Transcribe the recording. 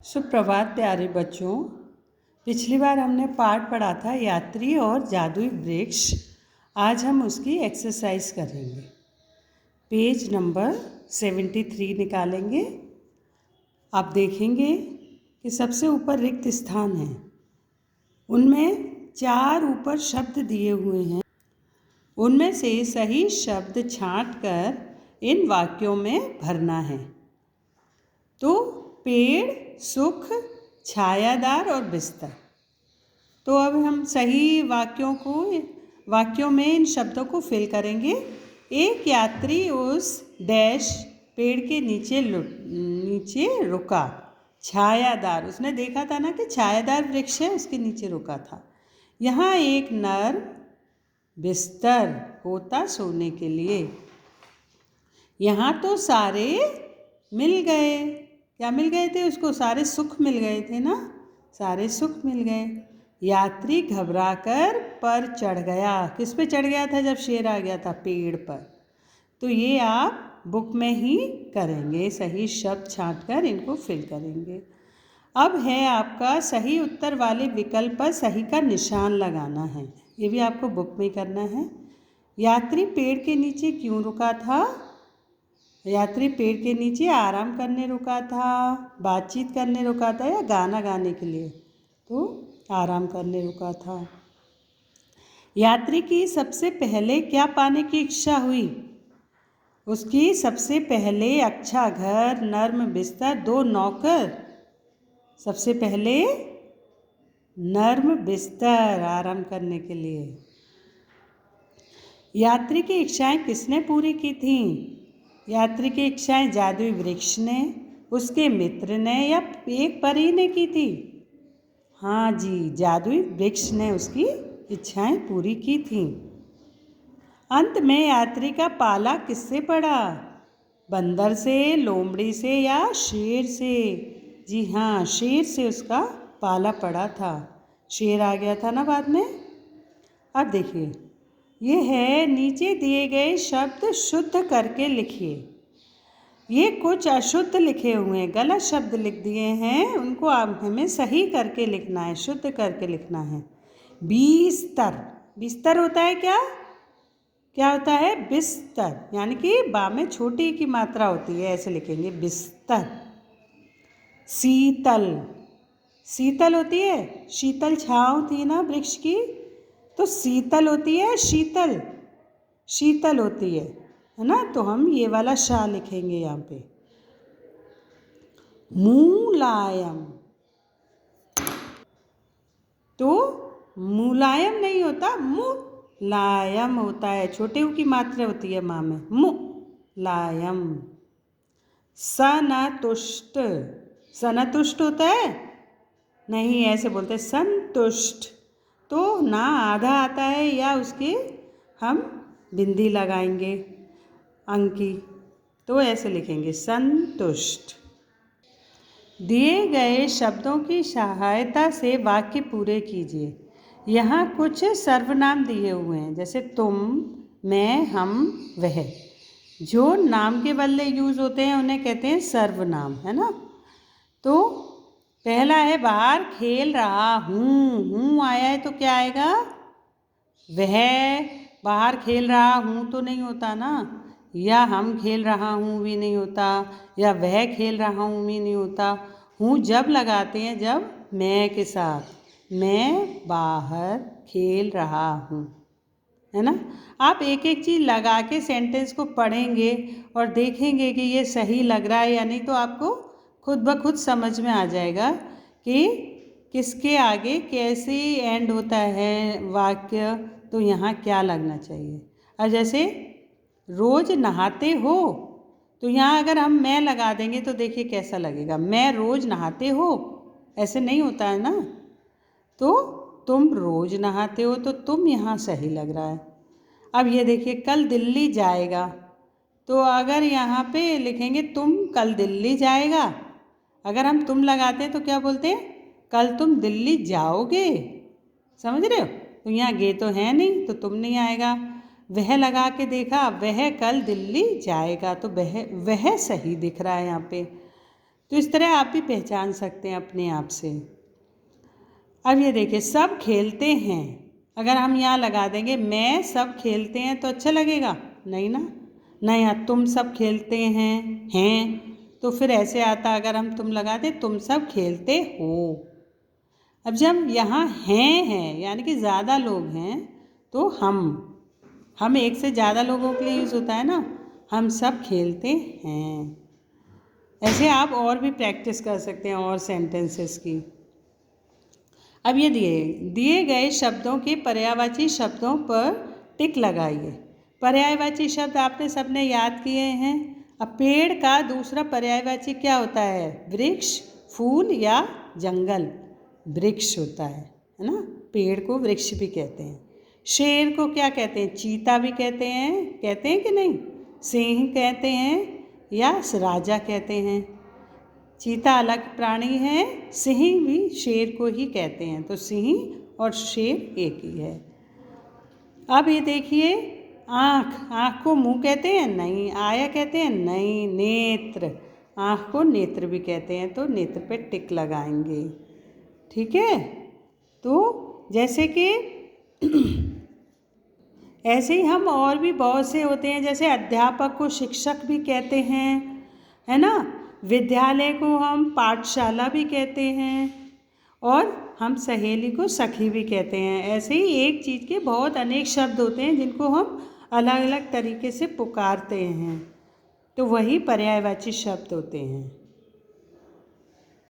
सुप्रभात प्यारे बच्चों। पिछली बार हमने पाठ पढ़ा था यात्री और जादुई वृक्ष। आज हम उसकी एक्सरसाइज करेंगे। पेज नंबर 73 निकालेंगे। आप देखेंगे कि सबसे ऊपर रिक्त स्थान है, उनमें 4 ऊपर शब्द दिए हुए हैं। उनमें से सही शब्द छांटकर इन वाक्यों में भरना है। तो पेड़, सुख, छायादार और बिस्तर। तो अब हम सही वाक्यों में इन शब्दों को फिल करेंगे। एक यात्री उस डैश पेड़ के नीचे रुका। छायादार, उसने देखा था ना कि छायादार वृक्ष है, उसके नीचे रुका था। यहाँ एक नर बिस्तर होता सोने के लिए। यहाँ तो सारे मिल गए। क्या मिल गए थे उसको? सारे सुख मिल गए थे ना, सारे सुख मिल गए। यात्री घबराकर पर चढ़ गया। किस पे चढ़ गया था जब शेर आ गया था? पेड़ पर। तो ये आप बुक में ही करेंगे, सही शब्द छांटकर इनको फिल करेंगे। अब है आपका सही उत्तर वाले विकल्प पर सही का निशान लगाना है। ये भी आपको बुक में करना है। यात्री पेड़ के नीचे क्यों रुका था? यात्री पेड़ के नीचे आराम करने रुका था, बातचीत करने रुका था या गाना गाने के लिए? तो आराम करने रुका था। यात्री की सबसे पहले क्या पाने की इच्छा हुई? उसकी सबसे पहले अच्छा घर, नर्म बिस्तर, 2 नौकर। सबसे पहले नर्म बिस्तर आराम करने के लिए। यात्री की इच्छाएं किसने पूरी की थीं? यात्री की इच्छाएं जादुई वृक्ष ने, उसके मित्र ने या एक परी ने की थी? हाँ जी, जादुई वृक्ष ने उसकी इच्छाएं पूरी की थीं। अंत में यात्री का पाला किससे पड़ा? बंदर से, लोमड़ी से या शेर से? जी हाँ, शेर से उसका पाला पड़ा था। शेर आ गया था ना बाद में। अब देखिए, ये है नीचे दिए गए शब्द शुद्ध करके लिखिए। ये कुछ अशुद्ध लिखे हुए हैं, गलत शब्द लिख दिए हैं, उनको आप हमें सही करके लिखना है, शुद्ध करके लिखना है। बिस्तर, बिस्तर होता है क्या? क्या होता है? बिस्तर, यानी कि बा में छोटी की मात्रा होती है, ऐसे लिखेंगे बिस्तर। शीतल, शीतल होती है, शीतल छाँव थी ना वृक्ष की, तो शीतल होती है, शीतल, शीतल होती है ना? तो हम ये वाला शा लिखेंगे यहाँ पे। मुलायम, तो मुलायम नहीं होता, मुलायम होता है, छोटे ऊ की मात्रा होती है माँ में, मुलायम। संतुष्ट, संतुष्ट होता है? नहीं, ऐसे बोलते संतुष्ट। तो ना आधा आता है या उसके हम बिंदी लगाएंगे अंकी, तो ऐसे लिखेंगे संतुष्ट। दिए गए शब्दों की सहायता से वाक्य पूरे कीजिए। यहाँ कुछ सर्वनाम दिए हुए हैं, जैसे तुम, मैं, हम, वह। जो नाम के बदले यूज़ होते हैं उन्हें कहते हैं सर्वनाम, है ना? तो पहला है बाहर खेल रहा हूँ आया है तो क्या आएगा? वह बाहर खेल रहा हूँ तो नहीं होता ना, या हम खेल रहा हूँ भी नहीं होता, या वह खेल रहा हूँ भी नहीं होता। हूँ जब लगाते हैं जब मैं के साथ, मैं बाहर खेल रहा हूँ, है ना? आप एक एक चीज़ लगा के सेंटेंस को पढ़ेंगे और देखेंगे कि ये सही लग रहा है या नहीं, तो आपको खुद ब खुद समझ में आ जाएगा कि किसके आगे कैसे एंड होता है वाक्य, तो यहाँ क्या लगना चाहिए। और जैसे रोज़ नहाते हो, तो यहाँ अगर हम मैं लगा देंगे तो देखिए कैसा लगेगा। मैं रोज़ नहाते हो, ऐसे नहीं होता है ना। तो तुम रोज़ नहाते हो, तो तुम यहाँ सही लग रहा है। अब ये देखिए कल दिल्ली जाएगा, तो अगर यहाँ पे लिखेंगे तुम कल दिल्ली जाएगा, अगर हम तुम लगाते हैं तो क्या बोलते हैं? कल तुम दिल्ली जाओगे। समझ रहे हो? तो यहाँ गे तो है नहीं, तो तुम नहीं आएगा। वह लगा के देखा, वह कल दिल्ली जाएगा, तो वह सही दिख रहा है यहाँ पे। तो इस तरह आप भी पहचान सकते हैं अपने आप से। अब ये देखिए, सब खेलते हैं, अगर हम यहाँ लगा देंगे मैं सब खेलते हैं तो अच्छा लगेगा? नहीं ना। नहीं, तुम सब खेलते हैं तो फिर ऐसे आता, अगर हम तुम लगा दें तुम सब खेलते हो। अब जब यहाँ हैं यानी कि ज़्यादा लोग हैं तो हम एक से ज़्यादा लोगों के लिए यूज़ होता है ना, हम सब खेलते हैं। ऐसे आप और भी प्रैक्टिस कर सकते हैं और सेंटेंसेस की। अब ये दिए गए शब्दों के पर्यायवाची शब्दों पर टिक लगाइए। पर्यायवाची शब्द आपने सबने याद किए हैं। अब पेड़ का दूसरा पर्यायवाची क्या होता है? वृक्ष, फूल या जंगल? वृक्ष होता है ना। पेड़ को वृक्ष भी कहते हैं। शेर को क्या कहते हैं? चीता भी कहते हैं कि नहीं? सिंह कहते हैं या राजा कहते हैं? चीता अलग प्राणी है, सिंह भी शेर को ही कहते हैं, तो सिंह और शेर एक ही है। अब ये देखिए, आँख को मुंह कहते हैं? नहीं। आया कहते हैं? नहीं। नेत्र, आँख को नेत्र भी कहते हैं, तो नेत्र पे टिक लगाएंगे। ठीक है। तो जैसे कि ऐसे ही हम और भी बहुत से होते हैं, जैसे अध्यापक को शिक्षक भी कहते हैं, है ना। विद्यालय को हम पाठशाला भी कहते हैं, और हम सहेली को सखी भी कहते हैं। ऐसे ही एक चीज़ के बहुत अनेक शब्द होते हैं जिनको हम अलग अलग तरीके से पुकारते हैं, तो वही पर्यायवाची शब्द होते हैं।